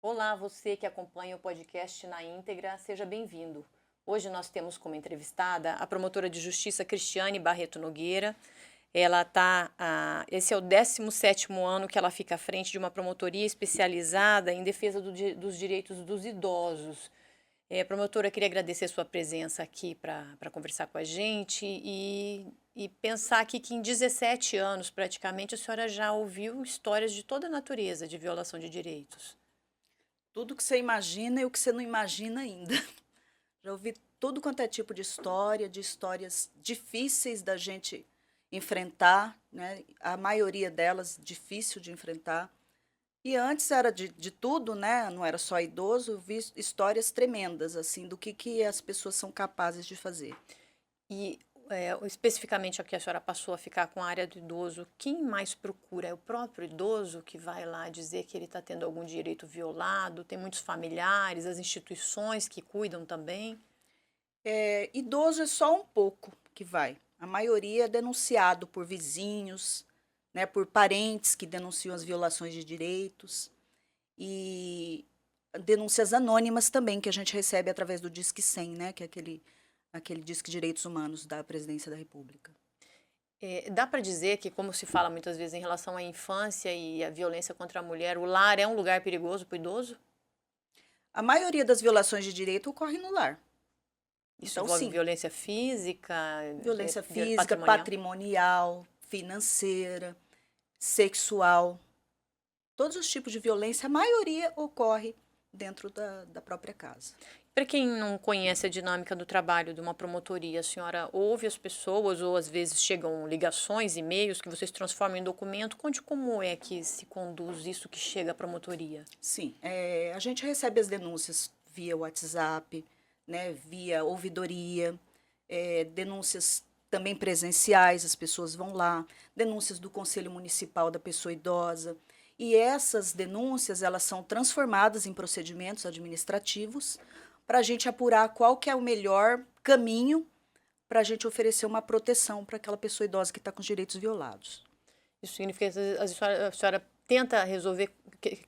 Olá, você que acompanha o podcast na íntegra, seja bem-vindo. Hoje nós temos como entrevistada a promotora de justiça Cristiane Barreto Nogueira. Esse é o 17º ano que ela fica à frente de uma promotoria especializada em defesa dos direitos dos idosos. Promotora, queria agradecer a sua presença aqui para conversar com a gente e pensar aqui que em 17 anos, praticamente, a senhora já ouviu histórias de toda a natureza de violação de direitos. Tudo que você imagina e o que você não imagina ainda. Já ouvi tudo quanto é tipo de histórias difíceis da gente enfrentar, né? A maioria delas difícil de enfrentar. E antes era de tudo, né? Não era só idoso, eu vi histórias tremendas, assim, do que as pessoas são capazes de fazer. E, especificamente aqui a senhora passou a ficar com a área do idoso, quem mais procura? É o próprio idoso que vai lá dizer que ele está tendo algum direito violado? Tem muitos familiares, as instituições que cuidam também? Idoso é só um pouco que vai. A maioria é denunciado por vizinhos, né, por parentes que denunciam as violações de direitos. E denúncias anônimas também, que a gente recebe através do Disque 100, né, que é aquele Disque Direitos Humanos da Presidência da República. Dá para dizer que, como se fala muitas vezes em relação à infância e à violência contra a mulher, o lar é um lugar perigoso para o idoso? A maioria das violações de direito ocorre no lar. Isso Então, envolve sim, violência física, violência física, patrimonial? patrimonial, financeira, sexual, todos os tipos de violência, a maioria ocorre dentro da própria casa. Para quem não conhece a dinâmica do trabalho de uma promotoria, a senhora ouve as pessoas ou às vezes chegam ligações, e-mails que vocês transformam em documento? Conte como é que se conduz isso que chega à promotoria. Sim, a gente recebe as denúncias via WhatsApp, né, via ouvidoria, denúncias também presenciais, as pessoas vão lá, denúncias do Conselho Municipal da Pessoa Idosa. E essas denúncias, elas são transformadas em procedimentos administrativos para a gente apurar qual que é o melhor caminho para a gente oferecer uma proteção para aquela pessoa idosa que está com os direitos violados. Isso significa que a senhora tenta resolver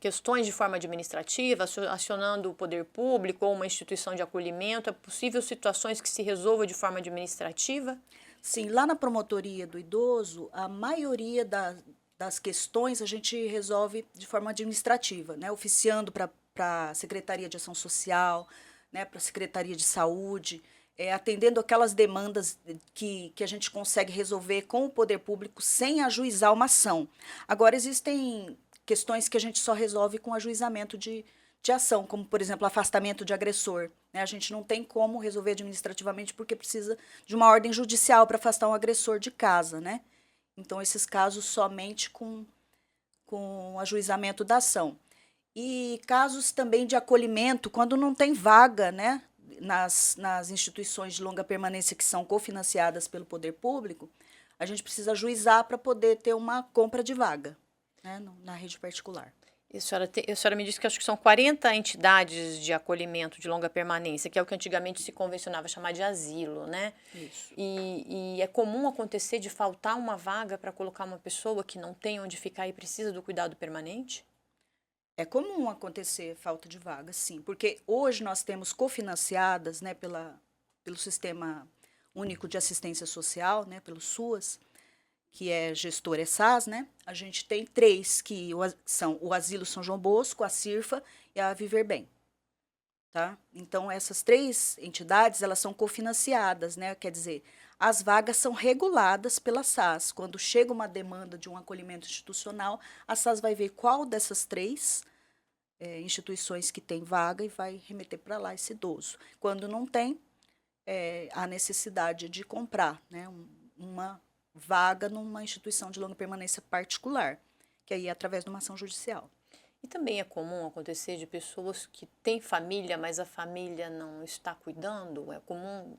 questões de forma administrativa, acionando o poder público ou uma instituição de acolhimento? É possível situações que se resolvam de forma administrativa? Sim, lá na promotoria do idoso, a maioria das questões a gente resolve de forma administrativa, né? Oficiando para a Secretaria de Ação Social, né? Para a Secretaria de Saúde, atendendo aquelas demandas que a gente consegue resolver com o poder público sem ajuizar uma ação. Agora, existem questões que a gente só resolve com ajuizamento de ação, como, por exemplo, afastamento de agressor. Né? A gente não tem como resolver administrativamente porque precisa de uma ordem judicial para afastar um agressor de casa. Né? Então, esses casos somente com ajuizamento da ação. E casos também de acolhimento, quando não tem vaga, né? Nas instituições de longa permanência que são cofinanciadas pelo poder público, a gente precisa ajuizar para poder ter uma compra de vaga, né, na rede particular. A senhora me disse que acho que são 40 entidades de acolhimento de longa permanência, que é o que antigamente se convencionava chamar de asilo, né? Isso. E é comum acontecer de faltar uma vaga para colocar uma pessoa que não tem onde ficar e precisa do cuidado permanente? É comum acontecer falta de vaga, sim, porque hoje nós temos cofinanciadas, né, pelo Sistema Único de Assistência Social, né, pelo SUAS, que é gestor ESAS, né? A gente tem três que são o Asilo São João Bosco, a CIRFA e a Viver Bem. Tá? Então, essas três entidades, elas são cofinanciadas, né? Quer dizer, as vagas são reguladas pela SAS. Quando chega uma demanda de um acolhimento institucional, a SAS vai ver qual dessas três instituições que tem vaga e vai remeter para lá esse idoso. Quando não tem, há necessidade de comprar, né? Uma vaga numa instituição de longa permanência particular, que aí é através de uma ação judicial. E também é comum acontecer de pessoas que têm família, mas a família não está cuidando. É comum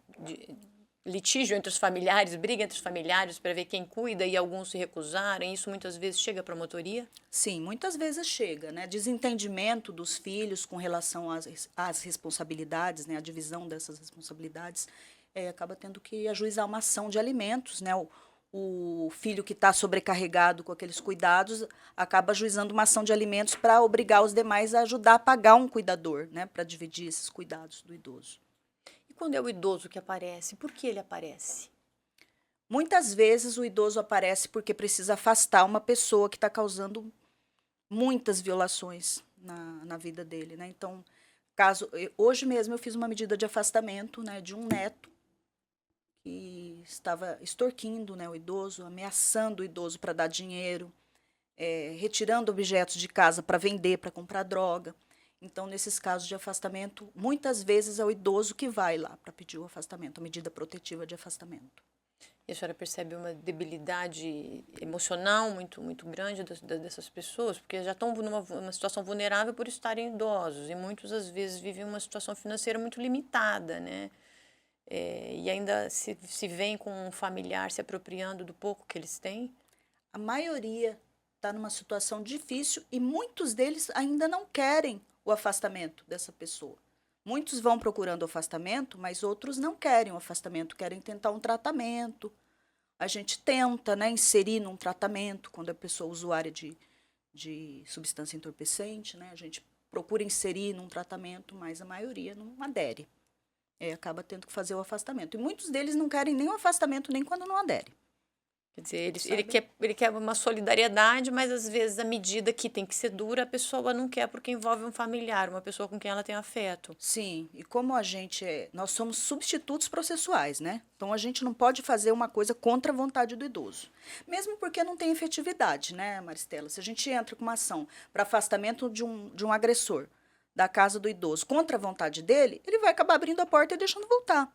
litígio entre os familiares, briga entre os familiares para ver quem cuida e alguns se recusarem. Isso muitas vezes chega à promotoria? Sim, muitas vezes chega, né? Desentendimento dos filhos com relação às responsabilidades, né? A divisão dessas responsabilidades, acaba tendo que ajuizar uma ação de alimentos, né? o filho que está sobrecarregado com aqueles cuidados acaba ajuizando uma ação de alimentos para obrigar os demais a ajudar a pagar um cuidador, né, para dividir esses cuidados do idoso. E quando é o idoso que aparece, por que ele aparece? Muitas vezes o idoso aparece porque precisa afastar uma pessoa que está causando muitas violações na vida dele, né? Então, hoje mesmo eu fiz uma medida de afastamento, né, de um neto que estava extorquindo, né, o idoso, ameaçando o idoso para dar dinheiro, retirando objetos de casa para vender, para comprar droga. Então, nesses casos de afastamento, muitas vezes é o idoso que vai lá para pedir o afastamento, a medida protetiva de afastamento. E a senhora percebe uma debilidade emocional muito grande dessas pessoas, porque já estão numa situação vulnerável por estarem idosos, e muitos, às vezes, vivem uma situação financeira muito limitada, né? E ainda se veem com um familiar se apropriando do pouco que eles têm. A maioria está numa situação difícil e muitos deles ainda não querem o afastamento dessa pessoa. Muitos vão procurando o afastamento, mas outros não querem o afastamento, querem tentar um tratamento. A gente tenta, né, inserir num tratamento, quando a pessoa é usuária de substância entorpecente, né, a gente procura inserir num tratamento, mas a maioria não adere. Acaba tendo que fazer o afastamento. E muitos deles não querem nem o afastamento, nem quando não adere. Quer dizer, ele quer uma solidariedade, mas às vezes a medida que tem que ser dura, a pessoa não quer porque envolve um familiar, uma pessoa com quem ela tem afeto. Sim, e como nós somos substitutos processuais, né? Então a gente não pode fazer uma coisa contra a vontade do idoso. Mesmo porque não tem efetividade, né, Maristela? Se a gente entra com uma ação para afastamento de um agressor da casa do idoso contra a vontade dele, ele vai acabar abrindo a porta e deixando voltar.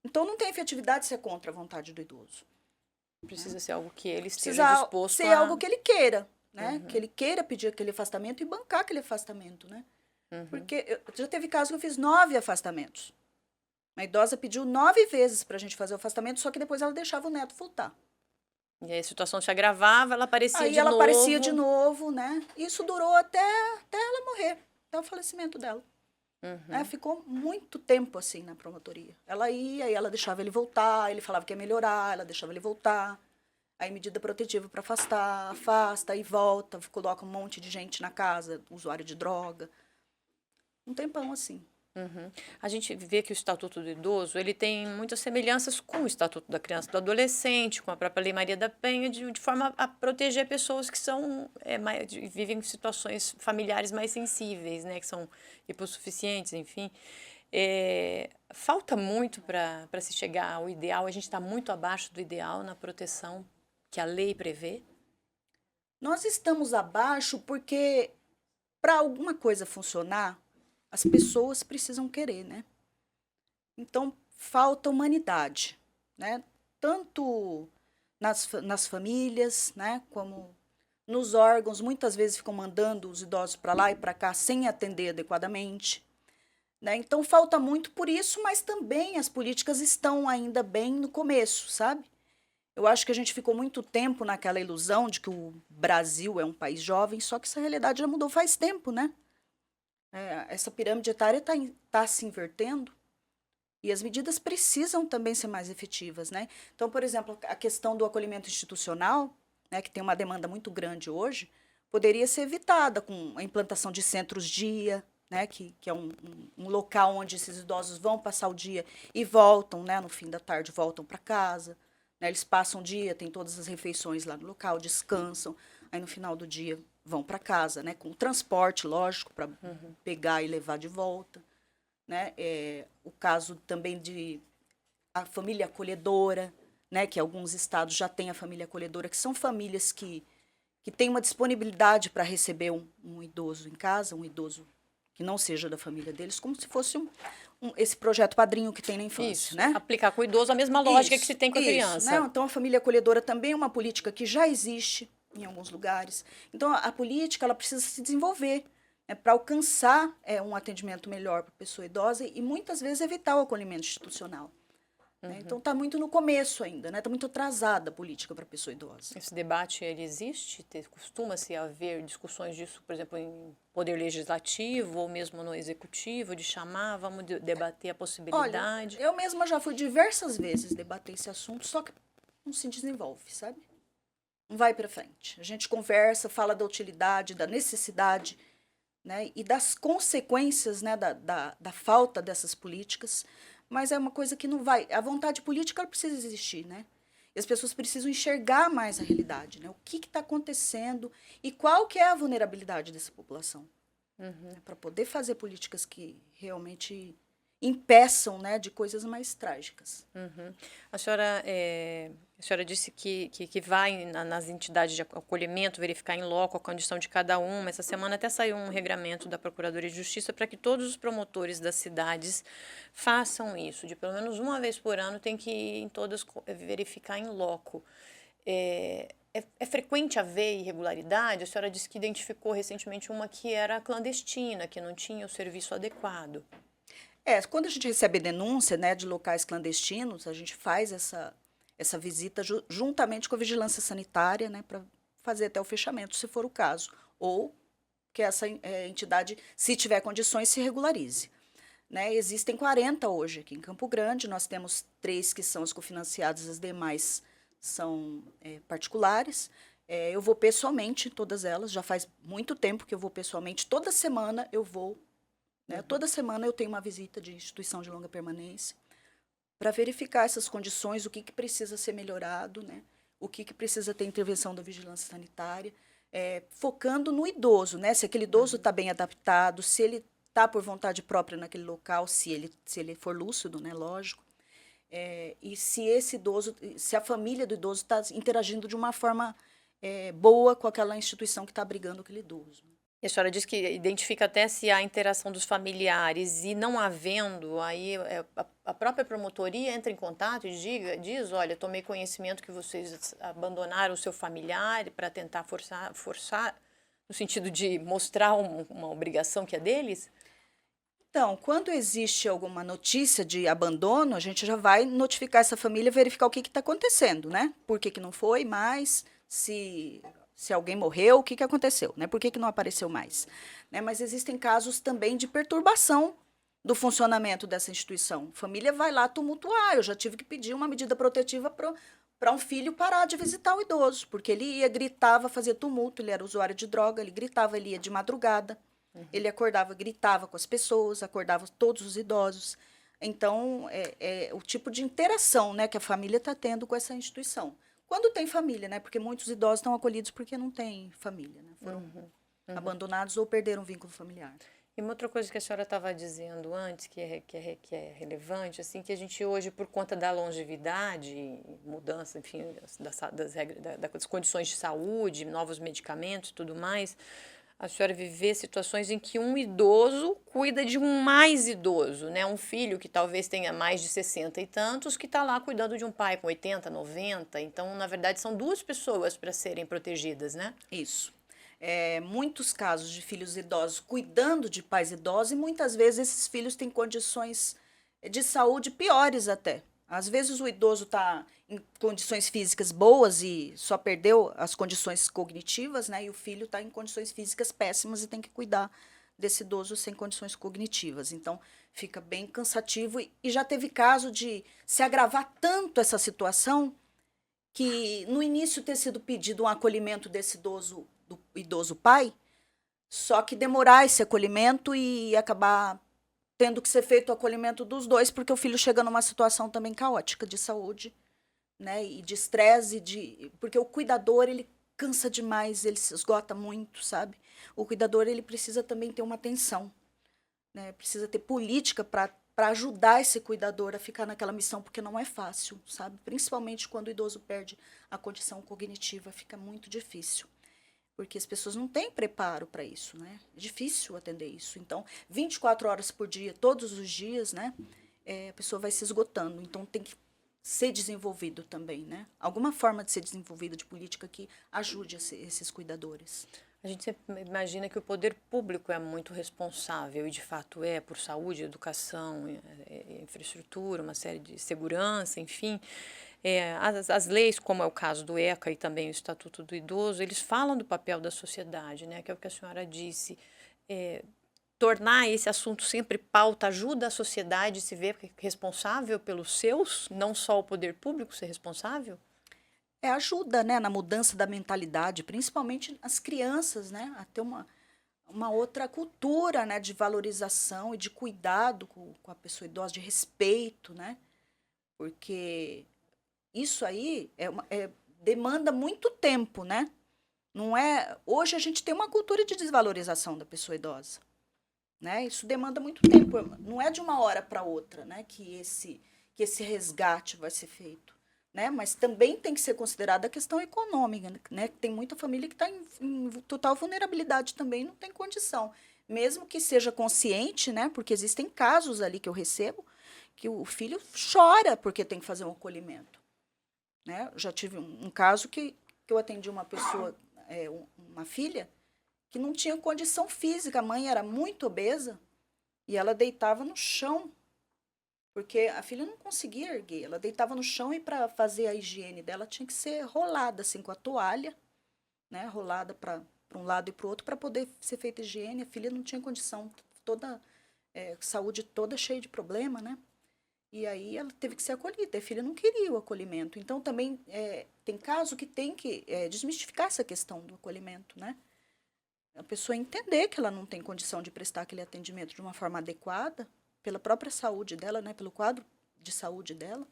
Então não tem efetividade se é contra a vontade do idoso. Precisa ser algo que ele esteja Precisa disposto ser algo que ele queira, né? Uhum. Que ele queira pedir aquele afastamento e bancar aquele afastamento, né? Uhum. Porque já teve caso que eu fiz 9 afastamentos. Uma idosa pediu 9 vezes para a gente fazer o afastamento, só que depois ela deixava o neto voltar. E aí a situação se agravava, ela aparecia aí de ela novo. aparecia de novo, né? Isso durou até ela morrer, até o falecimento dela. Uhum. Ficou muito tempo assim na promotoria. Ela ia, aí ela deixava ele voltar, ele falava que ia melhorar, ela deixava ele voltar. Aí medida protetiva para afastar, afasta e volta, coloca um monte de gente na casa, usuário de droga. Um tempão assim. Uhum. A gente vê que o Estatuto do Idoso ele tem muitas semelhanças com o Estatuto da Criança e do Adolescente, com a própria Lei Maria da Penha, de forma a proteger pessoas que são vivem em situações familiares mais sensíveis, né, que são hipossuficientes, enfim. Falta muito para se chegar ao ideal, a gente está muito abaixo do ideal na proteção que a lei prevê. Nós estamos abaixo porque, para alguma coisa funcionar, as pessoas precisam querer, né? Então, falta humanidade, né? Tanto nas famílias, né? Como nos órgãos, muitas vezes ficam mandando os idosos para lá e para cá sem atender adequadamente. Né? Então, falta muito por isso, mas também as políticas estão ainda bem no começo, sabe? Eu acho que a gente ficou muito tempo naquela ilusão de que o Brasil é um país jovem, só que essa realidade já mudou faz tempo, né? Essa pirâmide etária está se invertendo e as medidas precisam também ser mais efetivas, né? Então, por exemplo, a questão do acolhimento institucional, né, que tem uma demanda muito grande hoje, poderia ser evitada com a implantação de centros-dia, né, que é um local onde esses idosos vão passar o dia e voltam, né, no fim da tarde voltam para casa. Eles passam o dia, tem todas as refeições lá no local, descansam, aí no final do dia vão para casa, né, com transporte, lógico, para pegar e levar de volta. Né? O caso também de a família acolhedora, né, que alguns estados já têm a família acolhedora, que são famílias que têm uma disponibilidade para receber um idoso em casa, um idoso que não seja da família deles, como se fosse esse projeto padrinho que tem na infância. Isso, né? aplicar com o idoso a mesma lógica que se tem com a criança. Né? Então, a família acolhedora também é uma política que já existe em alguns lugares. Então, a política ela precisa se desenvolver, né, para alcançar um atendimento melhor para a pessoa idosa e muitas vezes evitar o acolhimento institucional. Né? Então, está muito no começo ainda, né? Está muito atrasada a política para a pessoa idosa. Esse debate ele existe? Costuma-se haver discussões disso, por exemplo, em poder legislativo ou mesmo no executivo, de chamar, vamos debater a possibilidade? Olha, eu mesma já fui diversas vezes debater esse assunto, só que não se desenvolve, sabe? Não vai para frente. A gente conversa, fala da utilidade, da necessidade, né, e das consequências, né, da falta dessas políticas, mas é uma coisa que não vai. A vontade política ela precisa existir, né? E as pessoas precisam enxergar mais a realidade, né? O que está acontecendo e qual que é a vulnerabilidade dessa população, né, para poder fazer políticas que realmente impeçam, né, de coisas mais trágicas. A senhora disse que vai nas entidades de acolhimento verificar em loco a condição de cada uma. Essa semana até saiu um regramento da Procuradoria de Justiça para que todos os promotores das cidades façam isso. De pelo menos uma vez por ano tem que ir em todas verificar em loco. É frequente haver irregularidade? A senhora disse que identificou recentemente uma que era clandestina, que não tinha o serviço adequado. Quando a gente recebe denúncia, né, de locais clandestinos, a gente faz essa visita juntamente com a vigilância sanitária, né, para fazer até o fechamento, se for o caso, ou que essa entidade, se tiver condições, se regularize. Né? Existem 40 hoje aqui em Campo Grande, nós temos 3 que são as cofinanciadas, as demais são particulares. Eu vou pessoalmente em todas elas, já faz muito tempo que eu vou pessoalmente, toda semana eu vou. Né? Toda semana eu tenho uma visita de instituição de longa permanência para verificar essas condições, o que precisa ser melhorado, né? O que precisa ter intervenção da vigilância sanitária, focando no idoso, né? Se aquele idoso está bem adaptado, se ele está por vontade própria naquele local, se ele for lúcido, né? Lógico. E se esse idoso, se a família do idoso está interagindo de uma forma boa com aquela instituição que está abrigando aquele idoso. E a senhora diz que identifica até se há interação dos familiares e não havendo, aí a própria promotoria entra em contato e diz, olha, tomei conhecimento que vocês abandonaram o seu familiar para tentar forçar no sentido de mostrar uma obrigação que é deles? Então, quando existe alguma notícia de abandono, a gente já vai notificar essa família, verificar o que está acontecendo, né? Por que não foi mais, se alguém morreu, o que aconteceu, né? Por que não apareceu mais? Né? Mas existem casos também de perturbação do funcionamento dessa instituição. A família vai lá tumultuar, eu já tive que pedir uma medida protetiva para um filho parar de visitar o idoso, porque ele ia, gritava, fazia tumulto, ele era usuário de droga, ele gritava, ele ia de madrugada, ele acordava, gritava com as pessoas, acordava todos os idosos. Então, é o tipo de interação, né, que a família está tendo com essa instituição. Quando tem família, né? Porque muitos idosos estão acolhidos porque não têm família, né? Foram abandonados ou perderam o vínculo familiar. E uma outra coisa que a senhora estava dizendo antes, que é relevante, assim, que a gente hoje, por conta da longevidade, mudança, enfim, das condições de saúde, novos medicamentos e tudo mais, a senhora viver situações em que um idoso cuida de um mais idoso, né? Um filho que talvez tenha mais de 60 e tantos, que está lá cuidando de um pai com 80, 90. Então, na verdade, são 2 pessoas para serem protegidas, né? Isso. Muitos casos de filhos idosos cuidando de pais idosos e muitas vezes esses filhos têm condições de saúde piores até. Às vezes o idoso está em condições físicas boas e só perdeu as condições cognitivas, né? E o filho está em condições físicas péssimas e tem que cuidar desse idoso sem condições cognitivas. Então, fica bem cansativo e já teve caso de se agravar tanto essa situação que no início ter sido pedido um acolhimento desse idoso, do idoso pai, só que demorar esse acolhimento e acabar tendo que ser feito o acolhimento dos 2, porque o filho chega numa situação também caótica de saúde, né, e de estresse, porque o cuidador, ele cansa demais, ele se esgota muito, sabe? O cuidador, ele precisa também ter uma atenção, né, precisa ter política para ajudar esse cuidador a ficar naquela missão, porque não é fácil, sabe? Principalmente quando o idoso perde a condição cognitiva, fica muito difícil. Porque as pessoas não têm preparo para isso, né? É difícil atender isso. Então, 24 horas por dia, todos os dias, né? A pessoa vai se esgotando. Então, tem que ser desenvolvido também, né? Alguma forma de ser desenvolvida de política que ajude esses cuidadores. A gente sempre imagina que o poder público é muito responsável, e de fato por saúde, educação, infraestrutura, uma série de segurança, enfim. As leis, como é o caso do ECA e também o Estatuto do Idoso, eles falam do papel da sociedade, né, que é o que a senhora disse. Tornar esse assunto sempre pauta ajuda a sociedade a se ver responsável pelos seus, não só o poder público ser responsável? ajuda, né, na mudança da mentalidade, principalmente as crianças, né, a ter uma outra cultura, né, de valorização e de cuidado com a pessoa idosa, de respeito, né, porque isso aí demanda muito tempo, né? Não é, hoje a gente tem uma cultura de desvalorização da pessoa idosa, né? Isso demanda muito tempo, não é de uma hora para outra, né, que esse resgate vai ser feito, né? Mas também tem que ser considerada a questão econômica, né? Tem muita família que está em total vulnerabilidade também, não tem condição, mesmo que seja consciente, né? Porque existem casos ali que eu recebo que o filho chora porque tem que fazer um acolhimento, né? Eu já tive um caso que eu atendi uma pessoa, uma filha que não tinha condição física, a mãe era muito obesa e ela deitava no chão, porque a filha não conseguia erguer, ela deitava no chão e para fazer a higiene dela tinha que ser rolada assim com a toalha, né, rolada para um lado e para o outro para poder ser feita higiene. A filha não tinha condição, toda saúde toda cheia de problema, né? E aí ela teve que ser acolhida. A filha não queria o acolhimento. Então também tem caso que tem que desmistificar essa questão do acolhimento, né? A pessoa entender que ela não tem condição de prestar aquele atendimento de uma forma adequada, pela própria saúde dela, né, pelo quadro de saúde dela,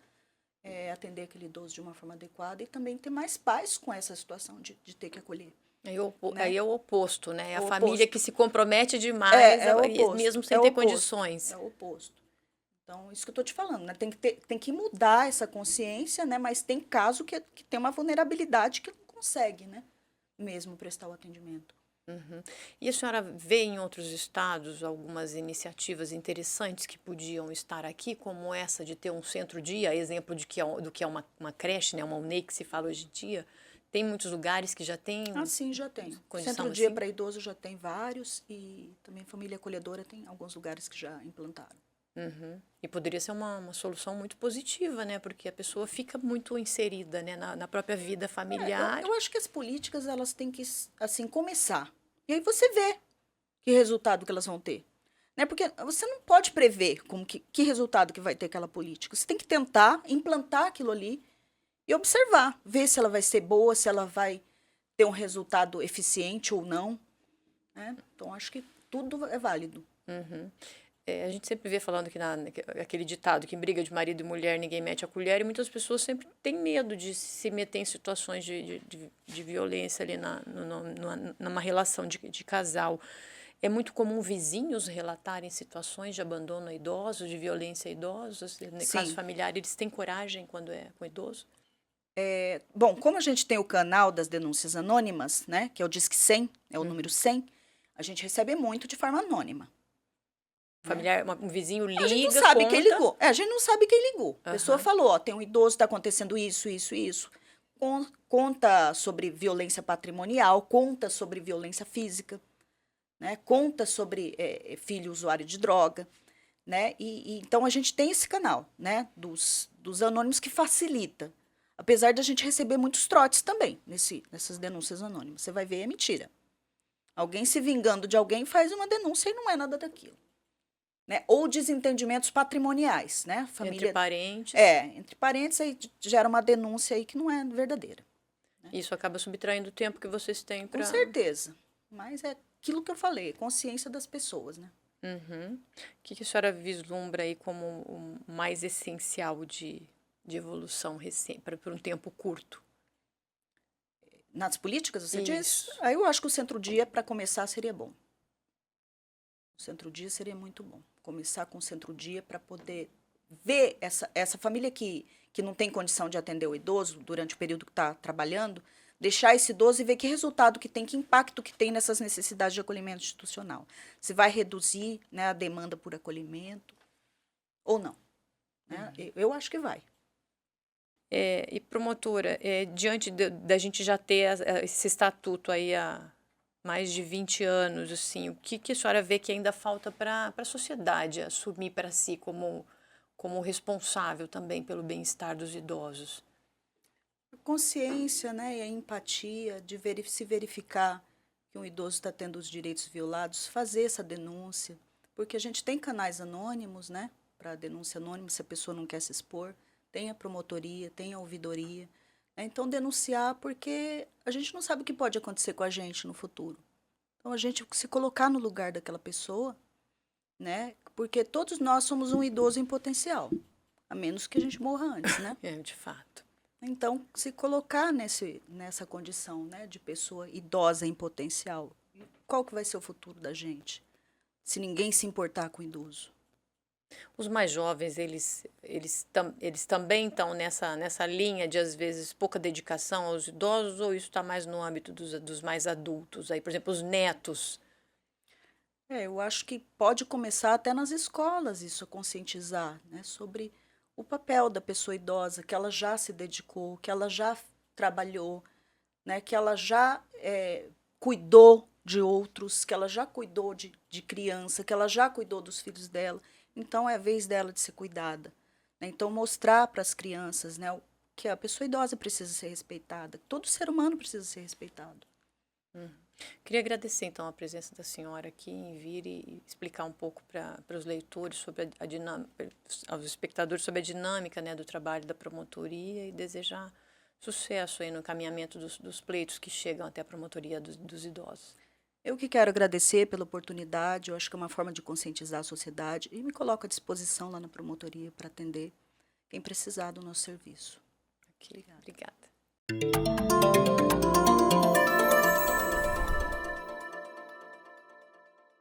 atender aquele idoso de uma forma adequada e também ter mais paz com essa situação de ter que acolher. Né? Aí é o oposto, né? É a O família oposto. que se compromete demais, É o oposto. mesmo sem É o ter oposto. condições. É o oposto. Então, isso que eu estou te falando, né? Tem que mudar essa consciência, né? Mas tem caso que tem uma vulnerabilidade que não consegue, né? Mesmo prestar o atendimento. Uhum. E a senhora vê em outros estados algumas iniciativas interessantes que podiam estar aqui, como essa de ter um centro-dia, exemplo do que é uma creche, né, uma UNEI que se fala hoje em dia? Tem muitos lugares que já tem Sim, já tem. condição Centro-dia assim? para idoso já tem vários e também família acolhedora tem alguns lugares que já implantaram. Uhum. E poderia ser uma solução muito positiva, né? Porque a pessoa fica muito inserida, né, na própria vida familiar. Eu acho que as políticas elas têm que assim começar. E aí você vê que resultado que elas vão ter. Né? Porque você não pode prever que resultado que vai ter aquela política. Você tem que tentar implantar aquilo ali e observar, ver se ela vai ser boa, se ela vai ter um resultado eficiente ou não. Né? Então, acho que tudo é válido. Uhum. A gente sempre vê falando aquele ditado que em briga de marido e mulher ninguém mete a colher, e muitas pessoas sempre têm medo de se meter em situações de violência ali numa relação de casal. É muito comum vizinhos relatarem situações de abandono a idosos, de violência a idosos. No caso Sim. familiar, eles têm coragem quando é com idoso? Bom, como a gente tem o canal das denúncias anônimas, né, que é o Disque 100, é o número 100, a gente recebe muito de forma anônima. Né? Familiar, um vizinho A gente não liga, sabe quem conta. ligou. A gente não sabe quem ligou. A pessoa Aham. falou, ó, tem um idoso, está acontecendo isso, isso, isso. Conta sobre violência patrimonial, conta sobre violência física, né? Conta sobre filho usuário de droga, né? Então a gente tem esse canal, né? Dos anônimos que facilita. Apesar de a gente receber muitos trotes também nessas denúncias anônimas. Você vai ver, é mentira. Alguém se vingando de alguém faz uma denúncia e não é nada daquilo. Né? Ou desentendimentos patrimoniais, né? Entre parentes. Entre parentes aí gera uma denúncia aí que não é verdadeira. Isso acaba subtraindo o tempo que vocês têm para. Com certeza. Mas é aquilo que eu falei, consciência das pessoas, né? Uhum. O que a senhora vislumbra aí como o mais essencial de evolução para um tempo curto? Nas políticas, você diz? Isso. Aí eu acho que o centro-dia, para começar, seria bom. O centro-dia seria muito bom. Começar com o centro-dia para poder ver essa família que não tem condição de atender o idoso durante o período que está trabalhando, deixar esse idoso e ver que resultado que tem, que impacto que tem nessas necessidades de acolhimento institucional. Se vai reduzir, né, a demanda por acolhimento ou não. Né? Eu acho que vai. E promotora, diante da gente já ter esse estatuto aí há mais de 20 anos, assim, o que a senhora vê que ainda falta para a sociedade assumir para si como responsável também pelo bem-estar dos idosos? A consciência, né, e a empatia de se verificar que um idoso está tendo os direitos violados, fazer essa denúncia, porque a gente tem canais anônimos, né, para denúncia anônima, se a pessoa não quer se expor, tem a promotoria, tem a ouvidoria, né? Então, denunciar, porque a gente não sabe o que pode acontecer com a gente no futuro. Então, a gente se colocar no lugar daquela pessoa, né? Porque todos nós somos um idoso em potencial, a menos que a gente morra antes, né? De fato. Então, se colocar nessa condição, né, de pessoa idosa em potencial, qual que vai ser o futuro da gente, se ninguém se importar com o idoso? Os mais jovens, eles também estão nessa linha de, às vezes, pouca dedicação aos idosos, ou isso está mais no âmbito dos mais adultos? Aí, por exemplo, os netos. Eu acho que pode começar até nas escolas isso, a conscientizar, né, sobre o papel da pessoa idosa, que ela já se dedicou, que ela já trabalhou, né, que ela já cuidou de outros, que ela já cuidou de criança, que ela já cuidou dos filhos dela. Então, é a vez dela de ser cuidada, né? Então, mostrar para as crianças, né, que a pessoa idosa precisa ser respeitada, todo ser humano precisa ser respeitado. Queria agradecer, então, a presença da senhora aqui em vir e explicar um pouco para os leitores sobre a dinâmica, aos espectadores sobre a dinâmica, né, do trabalho da promotoria, e desejar sucesso aí no encaminhamento dos pleitos que chegam até a promotoria dos idosos. Eu que quero agradecer pela oportunidade, eu acho que é uma forma de conscientizar a sociedade e me coloco à disposição lá na promotoria para atender quem precisar do nosso serviço. Ok, Obrigada. obrigada.